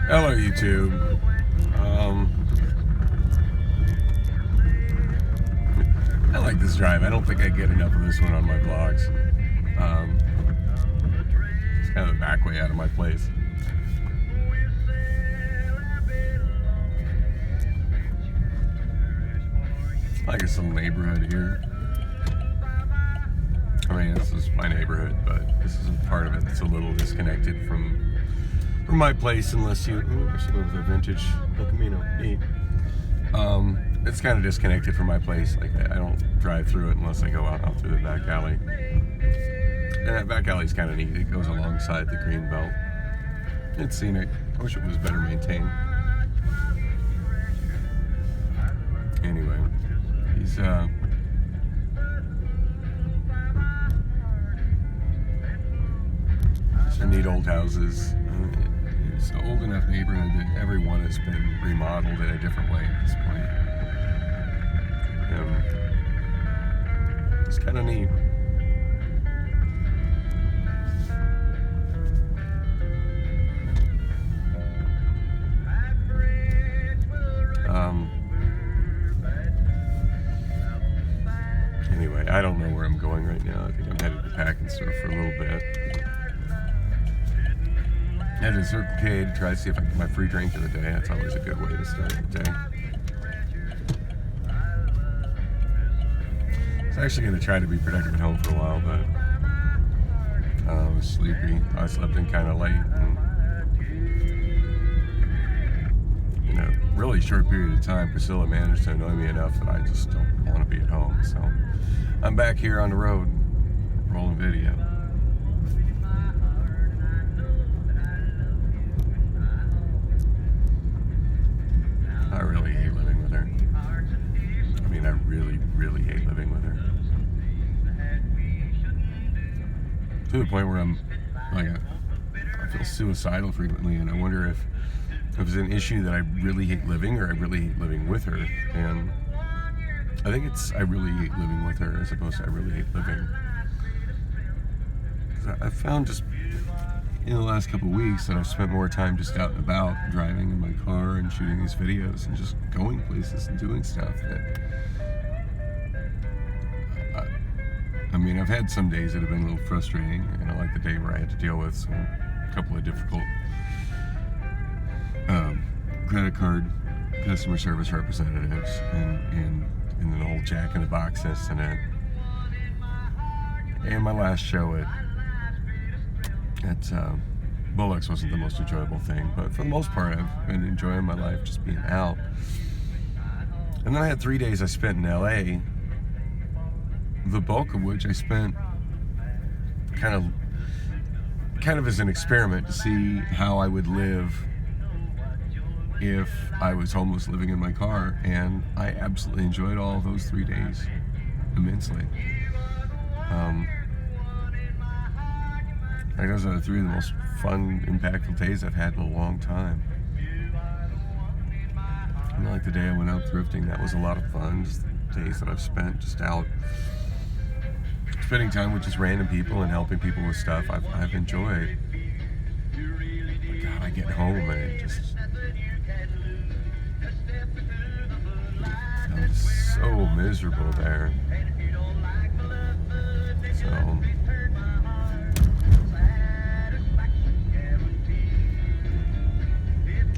Hello, YouTube. I like this drive. I don't think I get enough of this one on my vlogs. It's kind of the back way out of my place. I like this little neighborhood here. I mean, this is my neighborhood, but this is a part of it that's a little disconnected from my place, unless you. Ooh, there's a little bit of vintage El Camino. Neat. It's kind of disconnected from my place. Like, I don't drive through it unless I go out through the back alley. And that back alley's kind of neat. It goes alongside the green belt. It's scenic. I wish it was better maintained. Anyway, he's some neat old houses. It's an old enough neighborhood that every one has been remodeled in a different way at this point. It's kind of neat. Anyway, I don't know where I'm going right now. I think I'm headed to Packensdorf for a little bit. Headed to Circle K to try to see if I can get my free drink of the day. That's always a good way to start the day. I was actually going to try to be productive at home for a while, but I was sleepy. I slept in kind of late. And in a really short period of time, Priscilla managed to annoy me enough that I just don't want to be at home. So I'm back here on the road, rolling video. I really hate living with her. I mean, I really, really hate living with her. To the point where I'm, like, I feel suicidal frequently, and I wonder if it's an issue that I really hate living, or I really hate living with her. And I think it's I really hate living with her as opposed to I really hate living. Because I've found just in the last couple of weeks that I've spent more time just out and about, driving in my car and shooting these videos and just going places and doing stuff that I mean, I've had some days that have been a little frustrating, and I like the day where I had to deal with a couple of difficult credit card customer service representatives and the whole Jack in the Box incident. And my last show at Bullocks wasn't the most enjoyable thing, but for the most part I've been enjoying my life just being out. And then I had 3 days I spent in LA, the bulk of which I spent kind of as an experiment to see how I would live if I was homeless living in my car, and I absolutely enjoyed all of those 3 days immensely. Those are 3 of the most fun, impactful days I've had in a long time. And like the day I went out thrifting, that was a lot of fun. Just days that I've spent just out spending time with just random people and helping people with stuff I've enjoyed. But God, I get home and it just I'm so miserable there. So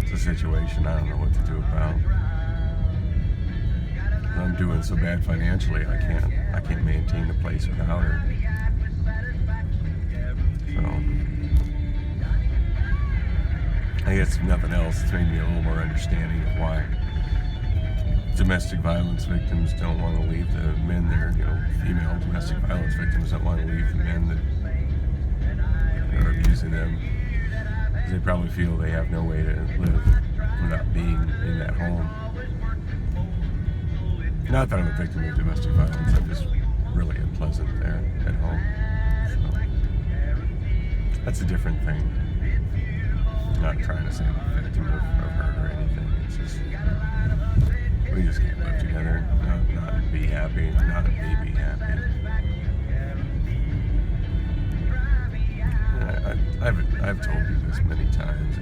it's a situation I don't know what to do about. I'm doing so bad financially, I can't maintain the place without her. So I guess if nothing else, it's made me a little more understanding of why domestic violence victims don't want to leave the men there. Female domestic violence victims don't want to leave the men that are abusing them, because they probably feel they have no way to live without being in that home. Not that I'm a victim of domestic violence, I'm just really unpleasant there at home. So that's a different thing. I'm not trying to say I'm a victim of her or anything. It's just, we just can't live together, not be happy, not me be happy. I've told you this many times.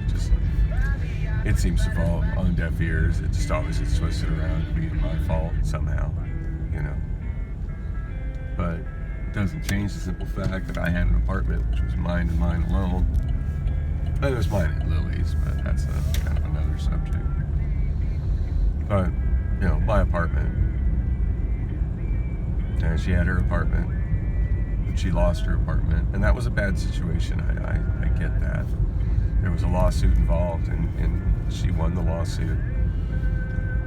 It seems to fall on deaf ears. It just always gets twisted around being my fault somehow, you know. But it doesn't change the simple fact that I had an apartment which was mine and mine alone. It was mine and Lily's, but that's kind of another subject. But, you know, my apartment. And she had her apartment. But she lost her apartment. And that was a bad situation. I get that. There was a lawsuit involved, and she won the lawsuit.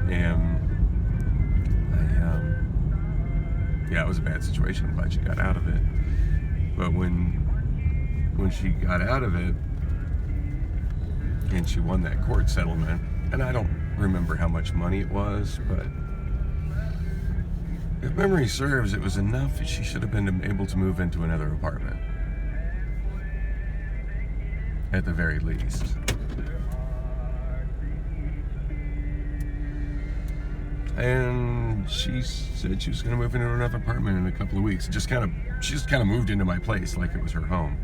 And yeah, it was a bad situation. I'm glad she got out of it. But when she got out of it, and she won that court settlement, and I don't remember how much money it was, but if memory serves, it was enough that she should have been able to move into another apartment. At the very least. And she said she was going to move into another apartment in a couple of weeks. She just kind of moved into my place like it was her home.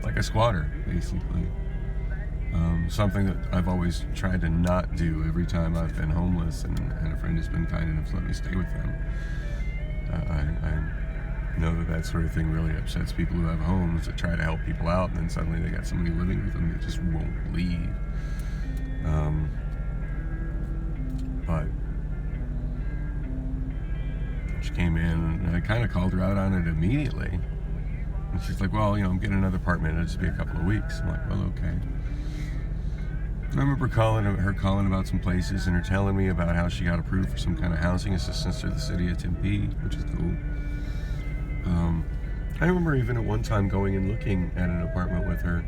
Like a squatter, basically. Something that I've always tried to not do every time I've been homeless, and a friend has been kind enough to let me stay with them. I know that sort of thing really upsets people who have homes that try to help people out, and then suddenly they got somebody living with them that just won't leave. But she came in, and I kind of called her out on it immediately. And she's like, well, you know, I'm getting another apartment. It'll just be a couple of weeks. I'm like, well, okay. I remember her calling about some places, and her telling me about how she got approved for some kind of housing assistance through the city of Tempe, which is cool. I remember even at one time going and looking at an apartment with her.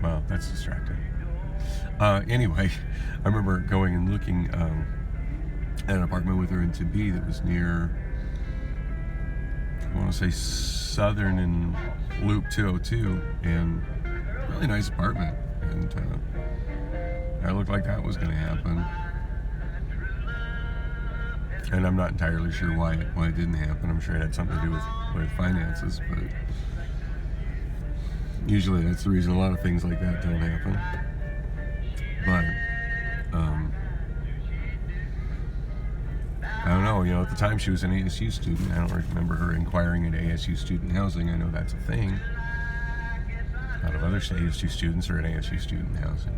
Well, that's distracting. Anyway, I remember going and looking at an apartment with her in Tempe that was near, I want to say Southern and Loop 202, and really nice apartment, and it looked like that was going to happen. And I'm not entirely sure why it didn't happen. I'm sure it had something to do with finances, but usually that's the reason a lot of things like that don't happen. But I don't know, you know, at the time she was an ASU student. I don't remember her inquiring into ASU student housing. I know that's a thing. A lot of other ASU students are in ASU student housing.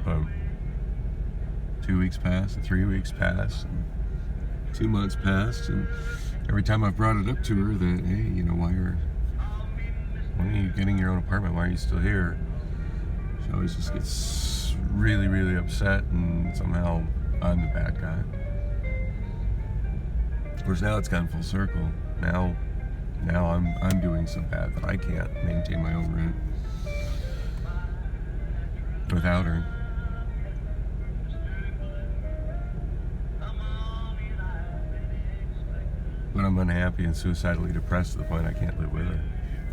But 2 weeks passed, and 3 weeks passed, and 2 months passed, and every time I've brought it up to her that, hey, you know, why are you getting your own apartment? Why are you still here? She always just gets really, really upset, and somehow I'm the bad guy. Of course, now it's gone full circle. Now I'm doing so bad that I can't maintain my own rent without her. But I'm unhappy and suicidally depressed to the point I can't live with her.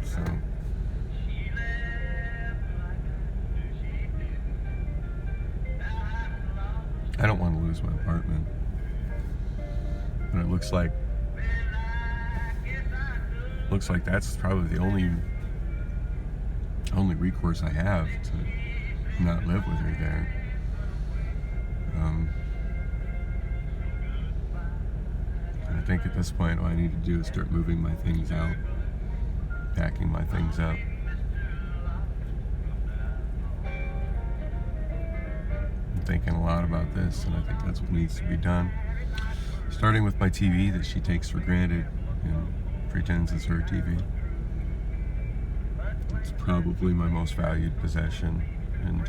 So I don't want to lose my apartment. But it looks like that's probably the only recourse I have to not live with her there. I think at this point, what I need to do is start moving my things out, packing my things up. I'm thinking a lot about this, and I think that's what needs to be done. Starting with my TV that she takes for granted and pretends it's her TV. It's probably my most valued possession, and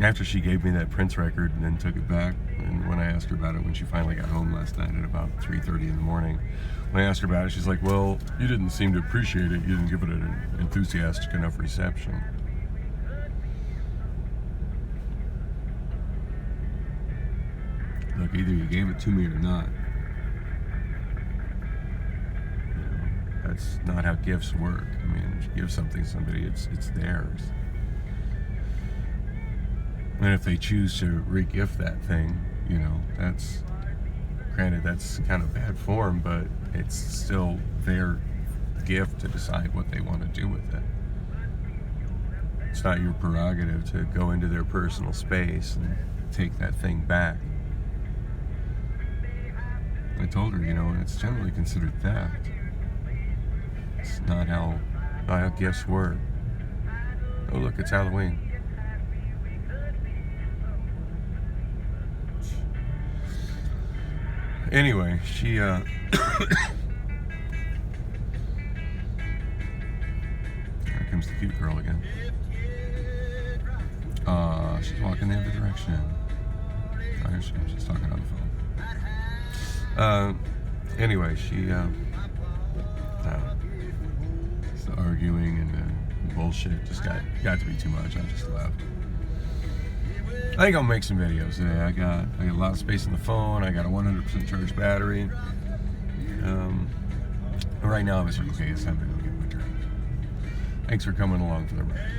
after she gave me that Prince record and then took it back, and when I asked her about it when she finally got home last night at about 3:30 in the morning, when I asked her about it, she's like, well, you didn't seem to appreciate it. You didn't give it an enthusiastic enough reception. Look, either you gave it to me or not. You know, that's not how gifts work. I mean, if you give something to somebody, it's theirs. And if they choose to re-gift that thing, You know, that's, granted, that's kind of bad form, but it's still their gift to decide what they want to do with it. It's not your prerogative to go into their personal space and take that thing back. I told her, you know, it's generally considered theft. It's not how gifts work. Oh, look, it's Halloween. Anyway, she, Here comes the cute girl again. She's walking the other direction. Oh, here she is. She's talking on the phone. Anyway, she, just arguing and bullshit just got to be too much. I just left. I think I'll make some videos today. I got a lot of space on the phone. I got a 100% charged battery. Right now I'm just okay. It's time to go get my drink. Thanks for coming along for the ride.